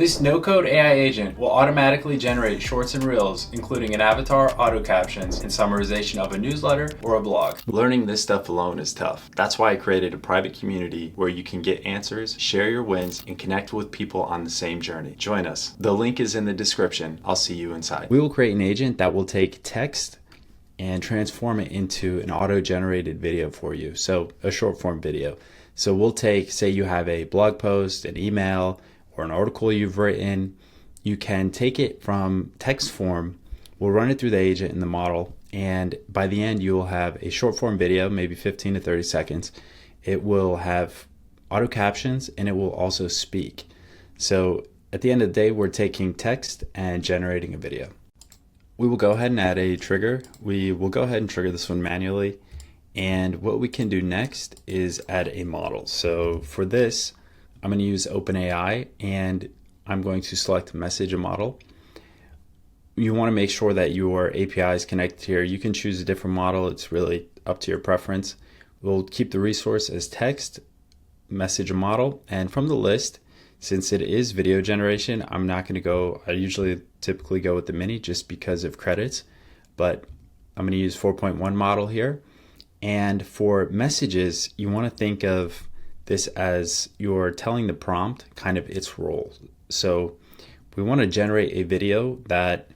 This no-code AI agent will automatically generate shorts and reels, including an avatar, auto captions, and summarization of a newsletter or a blog. Learning this stuff alone is tough. That's why I created a private community where you can get answers, share your wins, and connect with people on the same journey. Join us. The link is in the description. I'll see you inside. We will create an agent that will take text and transform it into an auto-generated video for you. So a short form video. So we'll take, say you have a blog post, an email, or an article you've written. You can take it from text form, we'll run it through the agent in the model, and by the end you will have a short form video, maybe 15 to 30 seconds. It will have auto captions and it will also speak. So at the end of the day, we're taking text and generating a video. We will go ahead and add a trigger. We will go ahead and trigger this one manually. And what we can do next is add a model. So for this, I'm going to use OpenAI and I'm going to select message a model. You want to make sure that your API is connected here. You can choose a different model. It's really up to your preference. We'll keep the resource as text, message a model, and from the list, since it is video generation, I'm not going to go, I usually typically go with the mini just because of credits, but I'm going to use 4.1 model here. And for messages, you want to think of this as you're telling the prompt kind of its role. So we want to generate a video that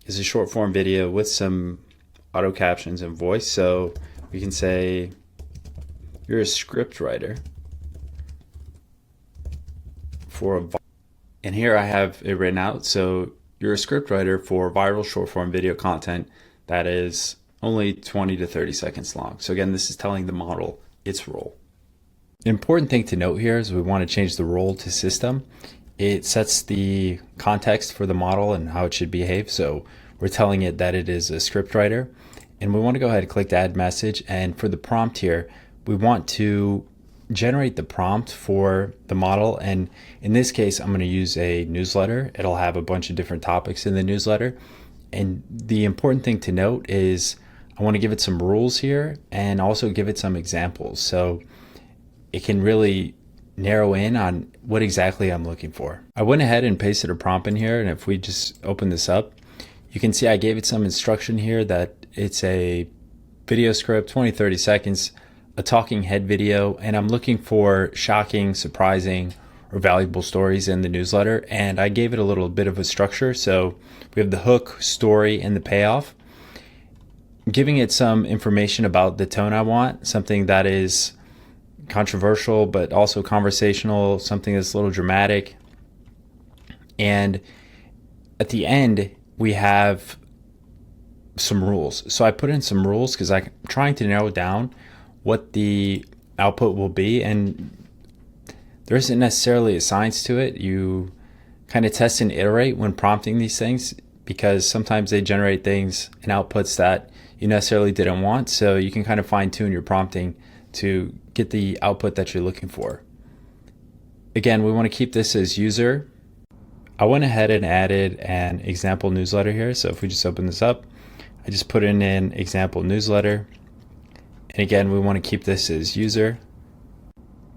is a short form video with some auto captions and voice. So we can say, you're a script writer for, and here I have it written out. So you're a script writer for viral short form video content that is only 20 to 30 seconds long. So again, this is telling the model its role. The important thing to note here is we want to change the role to system. It sets the context for the model and how it should behave. So we're telling it that it is a script writer, and we want to go ahead and click to add message. And for the prompt here, we want to generate the prompt for the model. And in this case, I'm going to use a newsletter. It'll have a bunch of different topics in the newsletter. And the important thing to note is I want to give it some rules here and also give it some examples. So it can really narrow in on what exactly I'm looking for. I went ahead and pasted a prompt in here, and if we just open this up, you can see I gave it some instruction here that it's a video script, 20-30 seconds, a talking head video, and I'm looking for shocking, surprising, or valuable stories in the newsletter, and I gave it a little bit of a structure. So we have the hook, story, and the payoff. Giving it some information about the tone I want, something that is controversial but also conversational, something that's a little dramatic. And at the end we have some rules. So I put in some rules because I'm trying to narrow down what the output will be, and there isn't necessarily a science to it. You kind of test and iterate when prompting these things, because sometimes they generate things and outputs that you necessarily didn't want. So you can kind of fine tune your prompting to get the output that you're looking for. Again, we want to keep this as user. I went ahead and added an example newsletter here. So if we just open this up, I just put in an example newsletter. And again, we want to keep this as user.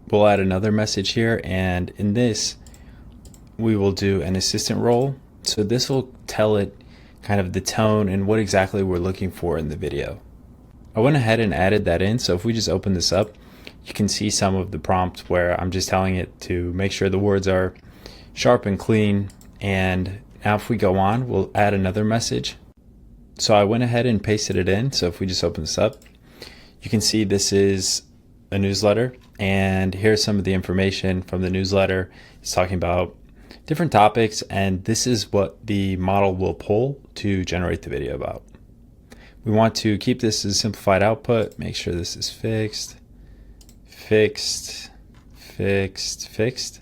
We'll add another message here, and in this, we will do an assistant role. So this will tell it kind of the tone and what exactly we're looking for in the video. I went ahead and added that in. So if we just open this up, you can see some of the prompts where I'm just telling it to make sure the words are sharp and clean. And now if we go on, we'll add another message. So I went ahead and pasted it in. So if we just open this up, you can see this is a newsletter, and here's some of the information from the newsletter. It's talking about different topics, and this is what the model will pull to generate the video about. We want to keep this as simplified output. Make sure this is fixed, fixed, fixed, fixed,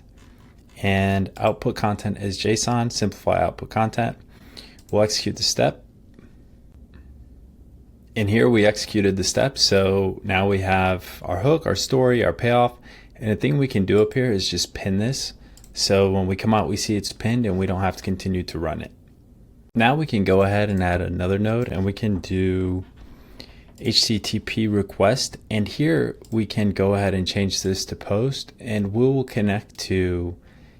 and output content is JSON. Simplify output content. We'll execute the step. And here we executed the steps. So now we have our hook, our story, our payoff. And the thing we can do up here is just pin this. So when we come out, we see it's pinned and we don't have to continue to run it. Now we can go ahead and add another node, and we can do HTTP request. And here we can go ahead and change this to post, and we'll connect to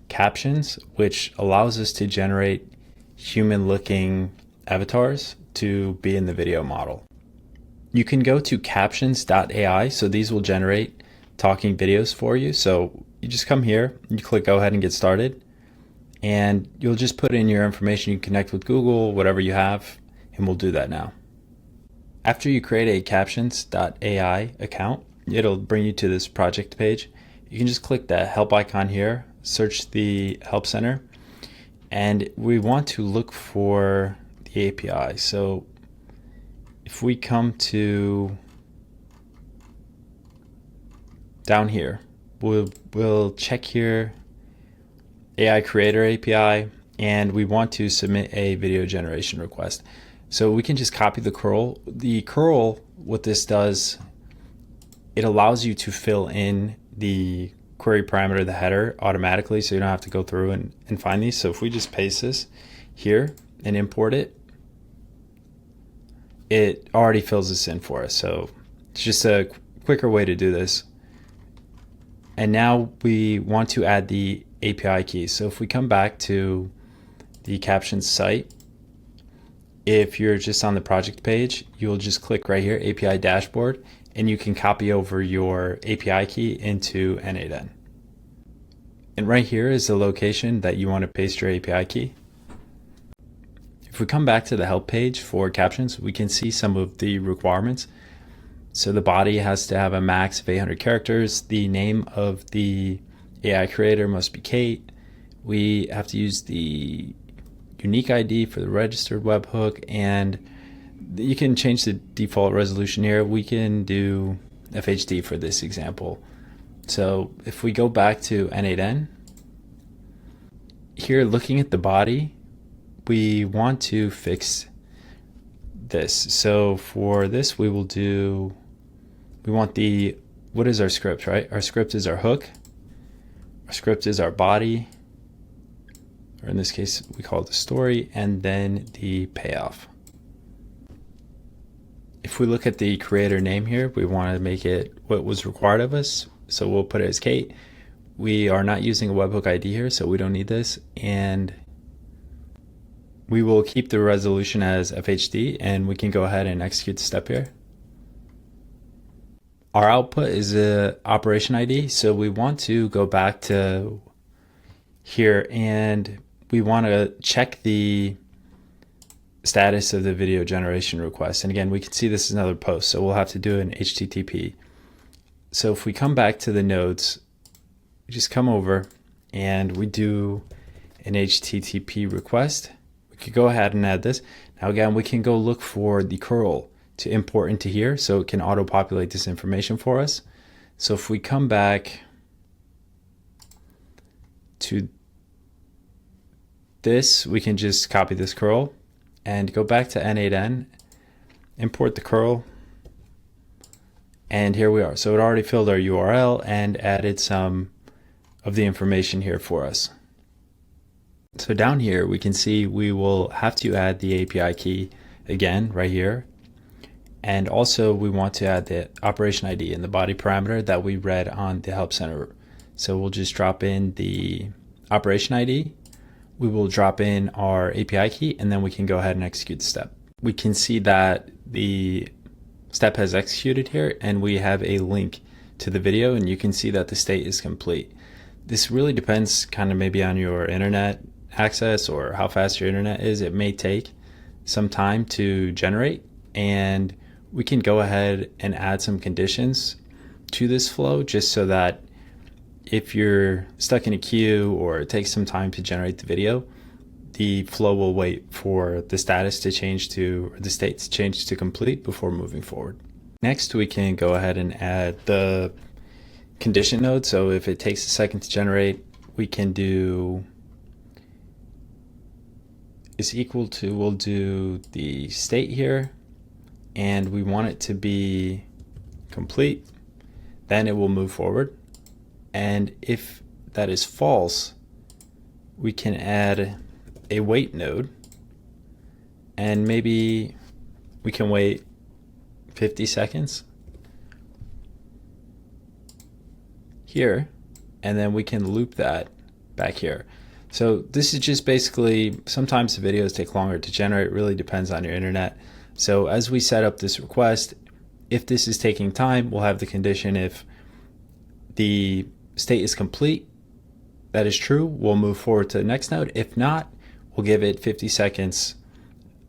captions, which allows us to generate human looking avatars to be in the video model. You can go to captions.ai, so these will generate talking videos for you. So you just come here, you click go ahead and get started, and you'll just put in your information. You connect with Google, whatever you have, and we'll do that now. After you create a captions.ai account, it'll bring you to this project page. You can just click that help icon here, search the help center, and we want to look for the API. So if we come to down here, we'll check here AI Creator API, and we want to submit a video generation request. So we can just copy the curl. The curl, what this does, it allows you to fill in the query parameter, the header, automatically, so you don't have to go through and find these. So if we just paste this here and import it, it already fills this in for us. So it's just a quicker way to do this. And now we want to add the API key. So if we come back to the captions site, if you're just on the project page, you'll just click right here, API dashboard, and you can copy over your API key into N8N. And right here is the location that you want to paste your API key. If we come back to the help page for captions, we can see some of the requirements. So the body has to have a max of 800 characters. The name of the AI creator must be Kate. We have to use the unique ID for the registered webhook, and you can change the default resolution here. We can do FHD for this example. So if we go back to N8N, here looking at the body, we want to fix this. So for this, we want what is our script, right? Our script is our hook. Our script is our body, or in this case, we call it the story, and then the payoff. If we look at the creator name here, we want to make it what was required of us. So we'll put it as Kate. We are not using a webhook ID here, so we don't need this. And we will keep the resolution as FHD, and we can go ahead and execute the step here. Our output is a operation ID. So we want to go back to here, and we want to check the status of the video generation request. And again, we can see this is another post, so we'll have to do an HTTP. So if we come back to the nodes, we just come over and we do an HTTP request. We could go ahead and add this. Now again, we can go look for the curl to import into here, so it can auto-populate this information for us. So if we come back to this, we can just copy this curl and go back to N8N, import the curl, and here we are. So it already filled our URL and added some of the information here for us. So down here, we can see we will have to add the API key again right here. And also we want to add the operation ID and the body parameter that we read on the help center. So we'll just drop in the operation ID. We will drop in our API key, and then we can go ahead and execute the step. We can see that the step has executed here, and we have a link to the video, and you can see that the state is complete. This really depends kind of maybe on your internet access or how fast your internet is. It may take some time to generate, and we can go ahead and add some conditions to this flow just so that if you're stuck in a queue or it takes some time to generate the video, the flow will wait for the status to change to, or the state to change to complete before moving forward. Next, we can go ahead and add the condition node. So if it takes a second to generate, we can do is equal to, we'll do the state here, and we want it to be complete, then it will move forward. And if that is false, we can add a wait node, and maybe we can wait 50 seconds here, and then we can loop that back here. So this is just basically, sometimes the videos take longer to generate. It really depends on your internet. So as we set up this request, if this is taking time, we'll have the condition if the state is complete, that is true, we'll move forward to the next node. If not, we'll give it 50 seconds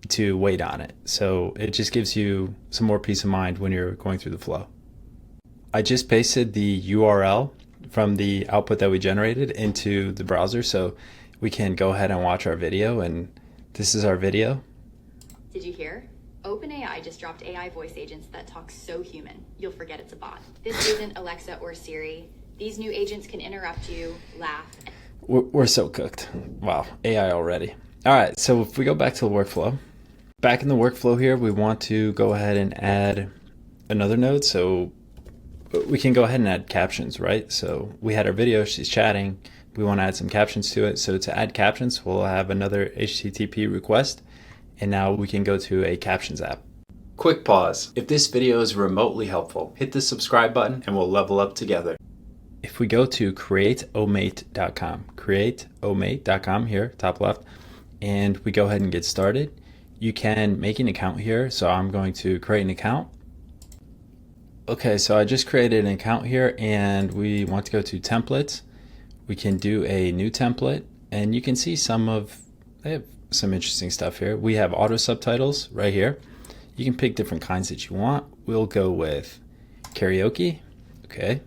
to wait on it. So it just gives you some more peace of mind when you're going through the flow. I just pasted the URL from the output that we generated into the browser so we can go ahead and watch our video, and this is our video. Did you hear? OpenAI just dropped AI voice agents that talk so human, you'll forget it's a bot. This isn't Alexa or Siri. These new agents can interrupt you, laugh. We're so cooked. Wow, AI already. All right, so if we go back to the workflow, back in the workflow here, we want to go ahead and add another node. So we can go ahead and add captions, right? So we had our video, she's chatting. We want to add some captions to it. So to add captions, we'll have another HTTP request. And now we can go to a captions app. Quick pause. If this video is remotely helpful, hit the subscribe button and we'll level up together. If we go to createomate.com, createomate.com here, top left, and we go ahead and get started, you can make an account here. So I'm going to create an account. Okay, so I just created an account here and we want to go to templates. We can do a new template and you can see they have some interesting stuff here. We have auto subtitles right here. You can pick different kinds that you want. We'll go with karaoke. Okay.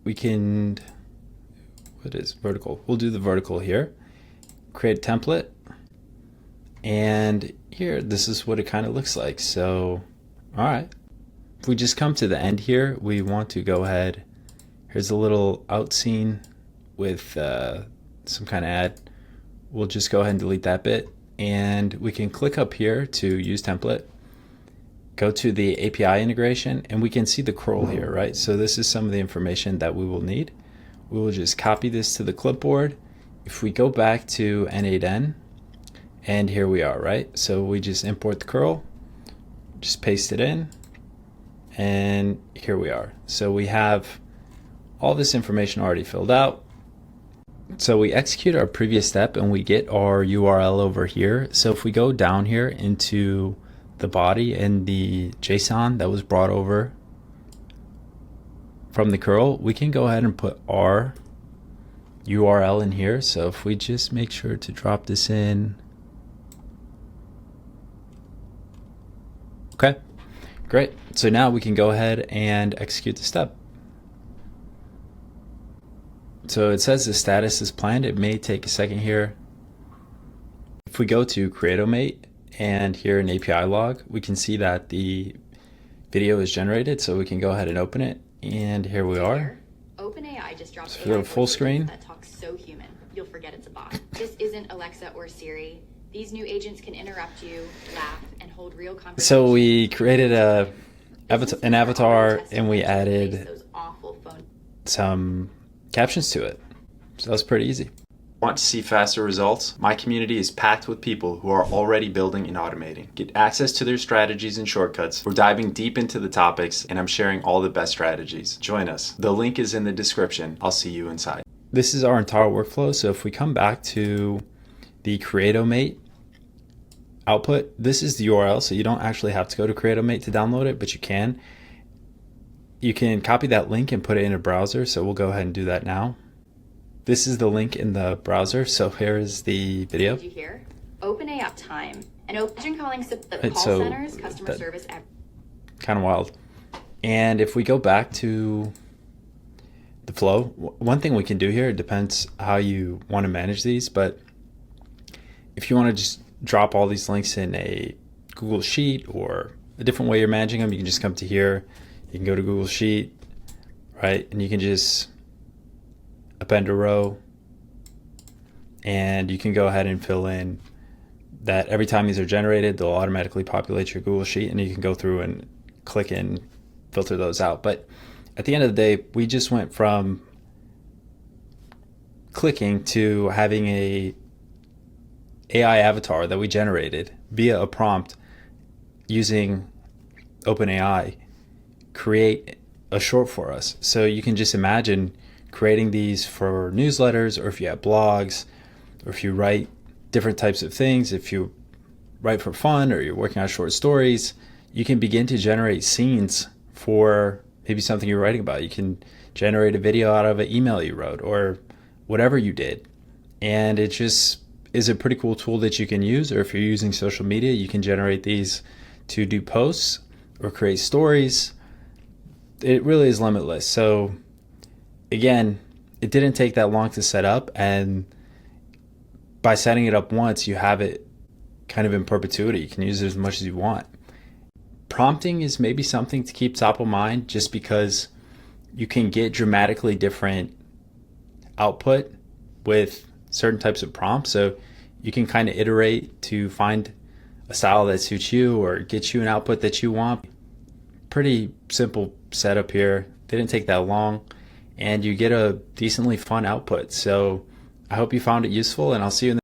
We can, what is vertical? We'll do the vertical here. Create a template. And here, this is what it kind of looks like. So, all right. If we just come to the end here, we want to go ahead. Here's a little out scene with some kind of ad. We'll just go ahead and delete that bit, and we can click up here to use template, go to the API integration, and we can see the curl here, right? So this is some of the information that we will need. We will just copy this to the clipboard. If we go back to N8N, and here we are, right? So we just import the curl, just paste it in, and here we are. So we have all this information already filled out. So we execute our previous step and we get our URL over here. So if we go down here into the body and the JSON that was brought over from the curl, we can go ahead and put our URL in here. So if we just make sure to drop this in. Okay, great. So now we can go ahead and execute the step. So it says the status is planned. It may take a second here. If we go to Createomate and here in API log, we can see that the video is generated. So we can go ahead and open it. And here we are. OpenAI just dropped so AI full screen. That talks so human, you'll forget it's a bot. This isn't Alexa or Siri. These new agents can interrupt you, laugh, and hold real conversations. So we created an avatar and we added some captions to it. So that was pretty easy. Want to see faster results? My community is packed with people who are already building and automating. Get access to their strategies and shortcuts. We're diving deep into the topics and I'm sharing all the best strategies. Join us. The link is in the description. I'll see you inside. This is our entire workflow. So if we come back to the Createomate output, this is the URL. So you don't actually have to go to Createomate to download it, but you can. You can copy that link and put it in a browser. So we'll go ahead and do that now. This is the link in the browser. So here is the video. Did you hear? OpenAI time. And imagine calling the call centers, customer service. Kind of wild. And if we go back to the flow, one thing we can do here, it depends how you want to manage these, but if you want to just drop all these links in a Google Sheet or a different way you're managing them, you can just come to here. You can go to Google Sheet, right? And you can just append a row and you can go ahead and fill in that every time these are generated, they'll automatically populate your Google Sheet and you can go through and click and filter those out. But at the end of the day, we just went from clicking to having a AI avatar that we generated via a prompt using OpenAI create a short for us. So you can just imagine creating these for newsletters, or if you have blogs, or if you write different types of things, if you write for fun or you're working on short stories, you can begin to generate scenes for maybe something you're writing about. You can generate a video out of an email you wrote or whatever you did. And it just is a pretty cool tool that you can use. Or if you're using social media, you can generate these to do posts or create stories. It really is limitless. So again, it didn't take that long to set up, and by setting it up once, you have it kind of in perpetuity. You can use it as much as you want. Prompting is maybe something to keep top of mind, just because you can get dramatically different output with certain types of prompts. So you can kind of iterate to find a style that suits you or get you an output that you want. Pretty simple setup here. Didn't take that long, and you get a decently fun output. So I hope you found it useful, and I'll see you in the